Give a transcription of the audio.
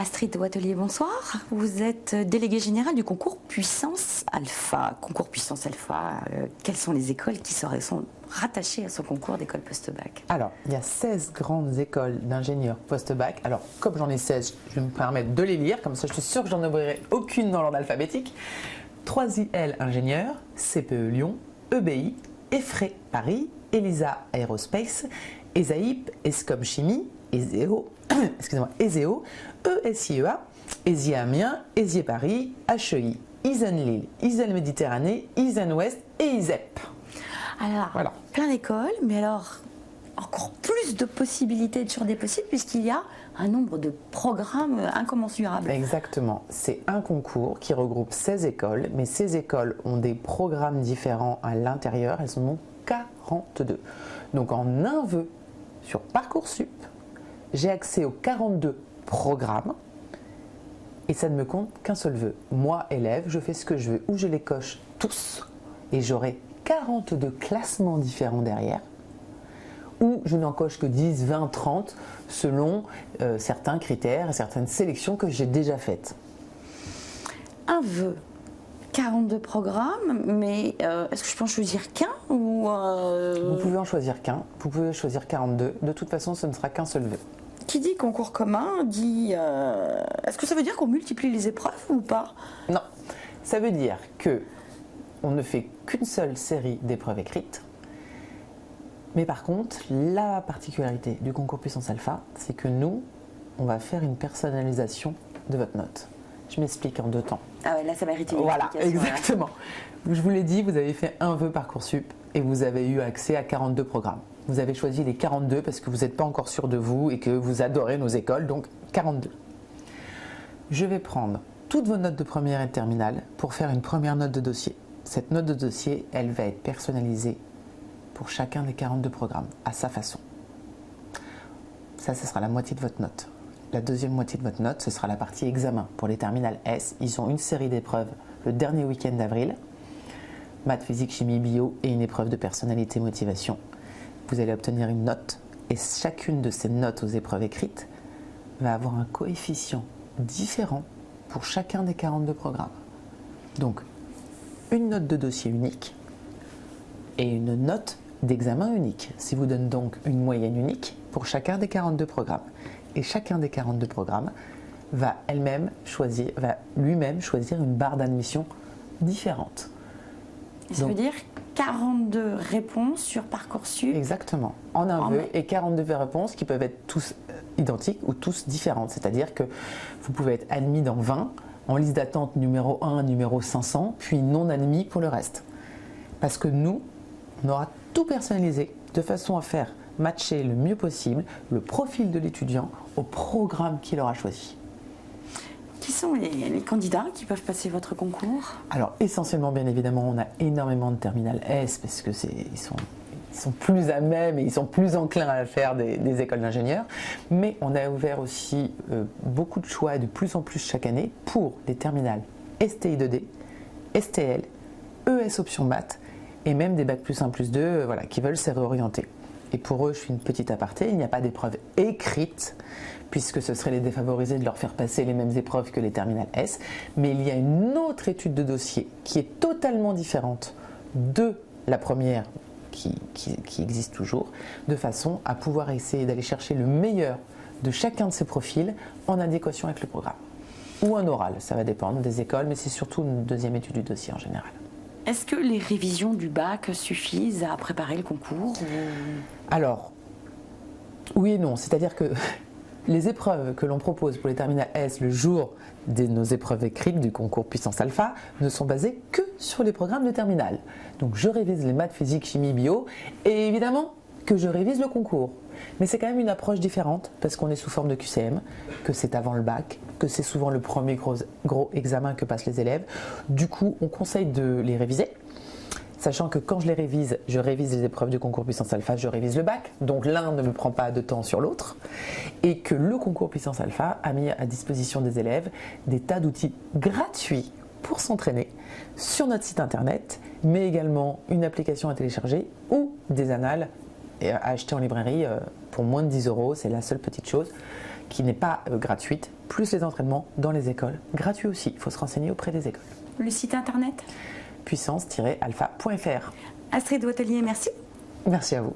Astrid Watelier, bonsoir. Vous êtes déléguée générale du concours Puissance Alpha. Concours Puissance Alpha, quelles sont les écoles qui sont rattachées à ce concours d'école post-bac? Alors, il y a 16 grandes écoles d'ingénieurs post-bac. Alors, comme j'en ai 16, je vais me permettre de les lire, comme ça je suis sûre que j'en ouvrierai aucune dans l'ordre alphabétique. 3IL Ingénieurs, CPE Lyon, EBI, EFRE Paris, ELISA Aerospace, ESAIP, ESCOM Chimie, ESEO, ESEO, ESIEA, ESIE Amiens, ESIE Paris, HEI, ISEN Lille, ISEN Méditerranée, ISEN Ouest et ISEP. Alors, voilà. Plein d'écoles, mais alors encore plus de possibilités sur des possibles puisqu'il y a un nombre de programmes incommensurables. Exactement. C'est un concours qui regroupe 16 écoles, mais ces écoles ont des programmes différents à l'intérieur. Elles en ont 42. Donc en un vœu sur Parcoursup, j'ai accès aux 42 programmes et ça ne me compte qu'un seul vœu. Moi, élève, je fais ce que je veux, ou je les coche tous et j'aurai 42 classements différents derrière, ou je n'en coche que 10, 20, 30 selon certains critères et certaines sélections que j'ai déjà faites. Un vœu, 42 programmes, mais est-ce que je peux en choisir qu'un ou Vous pouvez en choisir qu'un, vous pouvez choisir 42, de toute façon ce ne sera qu'un seul vœu. Qui dit concours commun dit... Est-ce que ça veut dire qu'on multiplie les épreuves ou pas? Non, ça veut dire que on ne fait qu'une seule série d'épreuves écrites. Mais par contre, la particularité du concours Puissance Alpha, c'est que nous, on va faire une personnalisation de votre note. Je m'explique en deux temps. Ah ouais, là ça mérite une Voilà, explication. exactement. Là. Je vous l'ai dit, vous avez fait un vœu Parcoursup et vous avez eu accès à 42 programmes. Vous avez choisi les 42 parce que vous n'êtes pas encore sûr de vous et que vous adorez nos écoles, donc 42. Je vais prendre toutes vos notes de première et de terminale pour faire une première note de dossier. Cette note de dossier, elle va être personnalisée pour chacun des 42 programmes, à sa façon. Ça, ce sera la moitié de votre note. La deuxième moitié de votre note, ce sera la partie examen. Pour les terminales S, ils ont une série d'épreuves le dernier week-end d'avril. Maths, physique, chimie, bio et une épreuve de personnalité motivation. Vous allez obtenir une note et chacune de ces notes aux épreuves écrites va avoir un coefficient différent pour chacun des 42 programmes. Donc, une note de dossier unique et une note d'examen unique. Ça vous donne donc une moyenne unique pour chacun des 42 programmes. Et chacun des 42 programmes va lui-même choisir une barre d'admission différente. Ça veut dire 42 réponses sur Parcoursup. Exactement, en un vœu, et 42 réponses qui peuvent être tous identiques ou tous différentes. C'est-à-dire que vous pouvez être admis dans 20, en liste d'attente numéro 1, numéro 500, puis non admis pour le reste. Parce que nous, on aura tout personnalisé de façon à faire matcher le mieux possible le profil de l'étudiant au programme qu'il aura choisi. Qui sont les candidats qui peuvent passer votre concours? Alors essentiellement, bien évidemment, on a énormément de terminales S parce que ils sont plus à même et ils sont plus enclins à faire des écoles d'ingénieurs. Mais on a ouvert aussi beaucoup de choix et de plus en plus chaque année pour les terminales STI 2D, STL, ES option maths et même des bac plus 1 plus 2 qui veulent se réorienter. Et pour eux, je fais une petite aparté, il n'y a pas d'épreuve écrite, puisque ce serait les défavoriser de leur faire passer les mêmes épreuves que les terminales S, mais il y a une autre étude de dossier qui est totalement différente de la première qui existe toujours, de façon à pouvoir essayer d'aller chercher le meilleur de chacun de ces profils en adéquation avec le programme. Ou un oral, ça va dépendre des écoles, mais c'est surtout une deuxième étude du dossier en général. Est-ce que les révisions du bac suffisent à préparer le concours Alors, oui et non. C'est-à-dire que les épreuves que l'on propose pour les terminales S le jour de nos épreuves écrites du concours Puissance Alpha ne sont basées que sur les programmes de terminale. Donc je révise les maths, physique, chimie, bio et évidemment que je révise le concours. Mais c'est quand même une approche différente parce qu'on est sous forme de QCM, que c'est avant le bac, que c'est souvent le premier gros examen que passent les élèves. Du coup, on conseille de les réviser, sachant que quand je révise les épreuves du concours Puissance Alpha, je révise le bac, donc l'un ne me prend pas de temps sur l'autre, et que le concours Puissance Alpha a mis à disposition des élèves des tas d'outils gratuits pour s'entraîner sur notre site internet, mais également une application à télécharger ou des annales à acheter en librairie pour moins de 10 €. C'est la seule petite chose qui n'est pas gratuite, plus les entraînements dans les écoles. Gratuit aussi, il faut se renseigner auprès des écoles. Le site internet? Puissance-alpha.fr. Astrid Watelier, merci. Merci à vous.